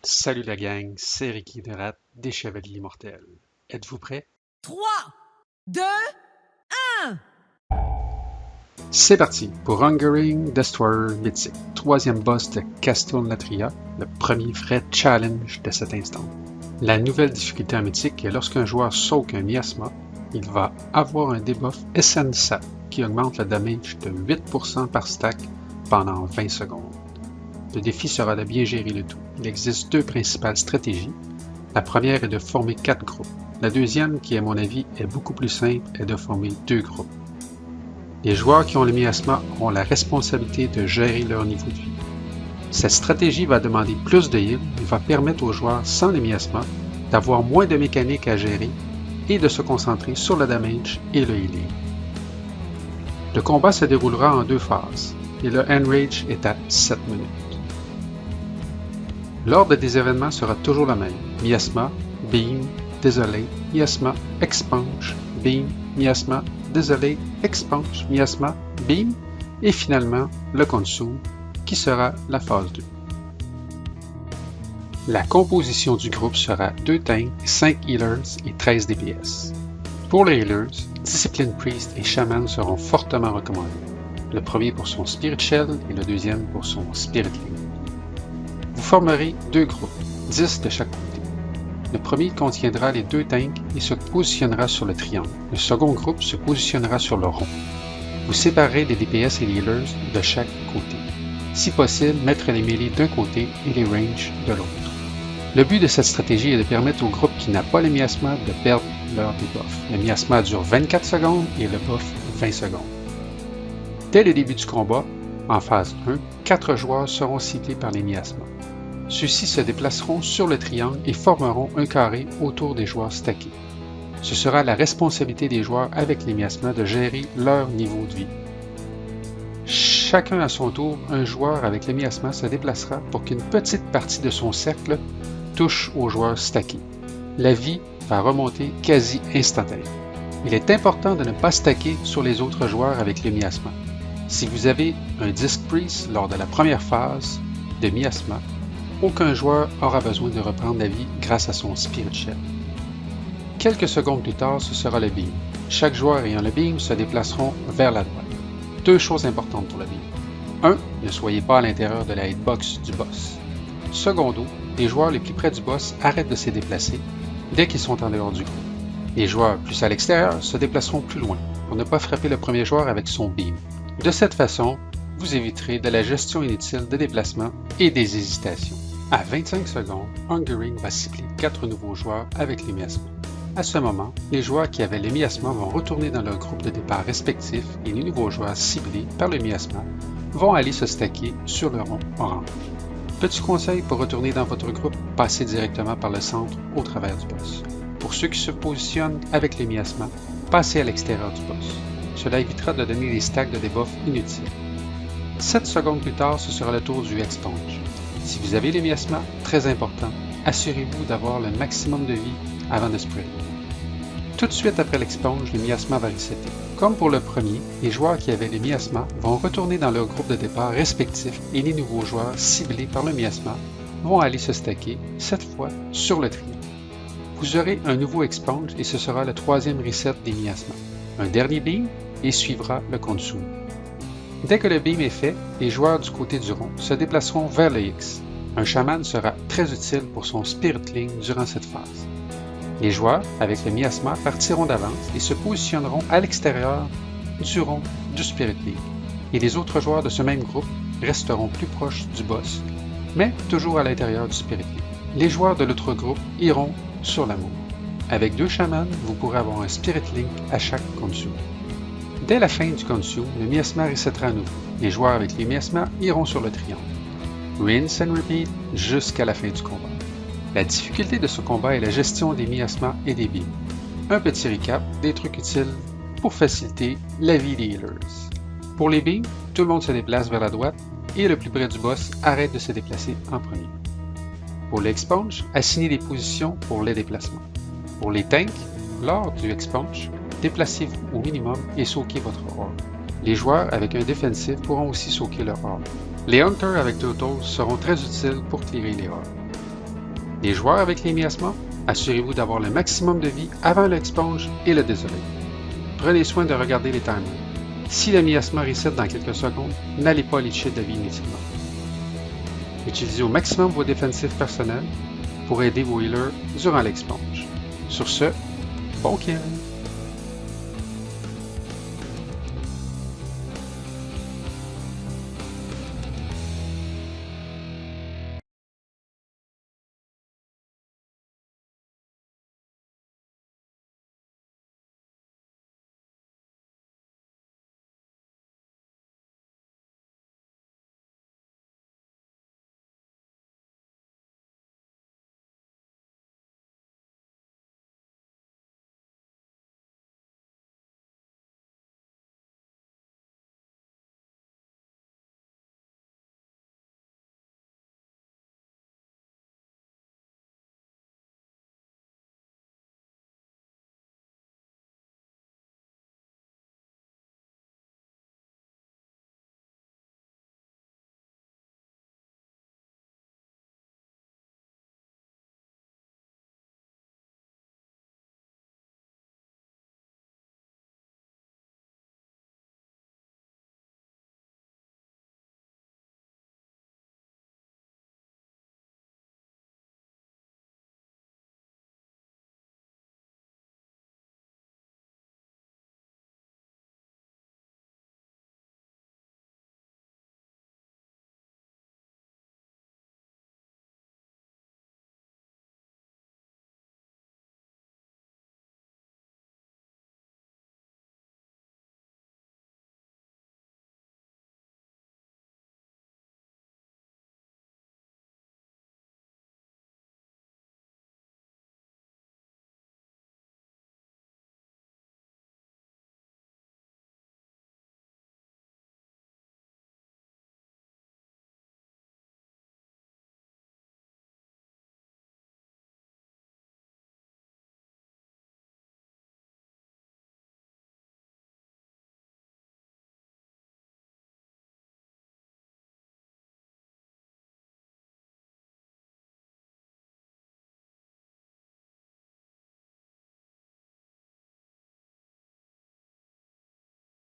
Salut la gang, c'est Ricky de Rat des Chevaliers Immortels. Êtes-vous prêts? 3, 2, 1. C'est parti pour Hungering Destroyer Mythique, troisième boss de Castle Latria, le premier vrai challenge de cet instant. La nouvelle difficulté en mythique est lorsqu'un joueur soak un miasma, il va avoir un debuff Essensa qui augmente le damage de 8% par stack pendant 20 secondes. Le défi sera de bien gérer le tout. Il existe deux principales stratégies. La première est de former 4 groupes. La deuxième, qui à mon avis est beaucoup plus simple, est de former 2 groupes. Les joueurs qui ont le miasma ont la responsabilité de gérer leur niveau de vie. Cette stratégie va demander plus de heal et va permettre aux joueurs sans le miasma d'avoir moins de mécaniques à gérer et de se concentrer sur le damage et le healing. Le combat se déroulera en 2 phases et le Enrage est à 7 minutes. L'ordre des événements sera toujours le même. Miasma, Beam, Désolé, Miasma, Expunge, Beam, Miasma, Désolé, Expunge, Miasma, Beam, et finalement le Consume, qui sera la phase 2. La composition du groupe sera 2 tanks, 5 healers et 13 DPS. Pour les healers, Discipline Priest et Shaman seront fortement recommandés. Le premier pour son Spirit Shell et le deuxième pour son Spirit Link. Vous formerez 2 groupes, 10 de chaque côté. Le premier contiendra les 2 tanks et se positionnera sur le triangle. Le second groupe se positionnera sur le rond. Vous séparerez les DPS et les healers de chaque côté. Si possible, mettre les mêlées d'un côté et les ranges de l'autre. Le but de cette stratégie est de permettre au groupe qui n'a pas le miasma de perdre leur debuff. Le miasma dure 24 secondes et le buff 20 secondes. Dès le début du combat, en phase 1, 4 joueurs seront ciblés par les miasmas. Ceux-ci se déplaceront sur le triangle et formeront un carré autour des joueurs stackés. Ce sera la responsabilité des joueurs avec les miasmas de gérer leur niveau de vie. Chacun à son tour, un joueur avec le miasma se déplacera pour qu'une petite partie de son cercle touche aux joueurs stackés. La vie va remonter quasi instantanément. Il est important de ne pas stacker sur les autres joueurs avec le miasma. Si vous avez un Disc Priest lors de la première phase de miasma, aucun joueur aura besoin de reprendre la vie grâce à son Spirit Shell. Quelques secondes plus tard, ce sera le Beam. Chaque joueur ayant le Beam se déplaceront vers la droite. 2 choses importantes pour le Beam. 1. Ne soyez pas à l'intérieur de la hitbox du boss. Secondo, les joueurs les plus près du boss arrêtent de se déplacer dès qu'ils sont en dehors du groupe. Les joueurs plus à l'extérieur se déplaceront plus loin pour ne pas frapper le premier joueur avec son Beam. De cette façon, vous éviterez de la gestion inutile de déplacement et des hésitations. À 25 secondes, Hungering va cibler 4 nouveaux joueurs avec les miasmas. À ce moment, les joueurs qui avaient les miasmas vont retourner dans leur groupe de départ respectif et les nouveaux joueurs ciblés par le miasma vont aller se stacker sur le rond orange. Petit conseil pour retourner dans votre groupe, passez directement par le centre au travers du boss. Pour ceux qui se positionnent avec les miasmas, passez à l'extérieur du boss. Cela évitera de donner des stacks de debuff inutiles. 7 secondes plus tard, ce sera le tour du Expunge. Si vous avez les miasmas, très important, assurez-vous d'avoir le maximum de vie avant de spray. Tout de suite après l'Expunge, le miasma va resetter. Comme pour le premier, les joueurs qui avaient les miasmas vont retourner dans leur groupe de départ respectif et les nouveaux joueurs ciblés par le miasma vont aller se stacker, cette fois sur le triangle. Vous aurez un nouveau Expunge et ce sera le 3e reset des miasmas. Un dernier beam et suivra le Consume. Dès que le beam est fait, les joueurs du côté du rond se déplaceront vers le X. Un chaman sera très utile pour son Spirit Link durant cette phase. Les joueurs avec le miasma partiront d'avance et se positionneront à l'extérieur du rond du Spirit Link. Et les autres joueurs de ce même groupe resteront plus proches du boss, mais toujours à l'intérieur du Spirit Link. Les joueurs de l'autre groupe iront sur l'amour. Avec 2 chamans, vous pourrez avoir un Spirit Link à chaque Consume. Dès la fin du Consume, le miasma resettera à nouveau. Les joueurs avec les miasmas iront sur le triangle. Rinse and repeat jusqu'à la fin du combat. La difficulté de ce combat est la gestion des miasmas et des beams. Un petit recap des trucs utiles pour faciliter la vie des healers. Pour les beams, tout le monde se déplace vers la droite et le plus près du boss arrête de se déplacer en premier. Pour l'Expunge, assignez des positions pour les déplacements. Pour les tanks, lors du Expunge, déplacez-vous au minimum et soakez votre orbe. Les joueurs avec un défensif pourront aussi soaker leur orbe. Les Hunters avec Turtles seront très utiles pour clearer les orbes. Les joueurs avec les miasmas, assurez-vous d'avoir le maximum de vie avant l'exponge et le désolé. Prenez soin de regarder les timers. Si le miasma reset dans quelques secondes, n'allez pas licher de vie inutilement. Utilisez au maximum vos défensifs personnels pour aider vos healers durant l'exponge. Sur ce, bon kill!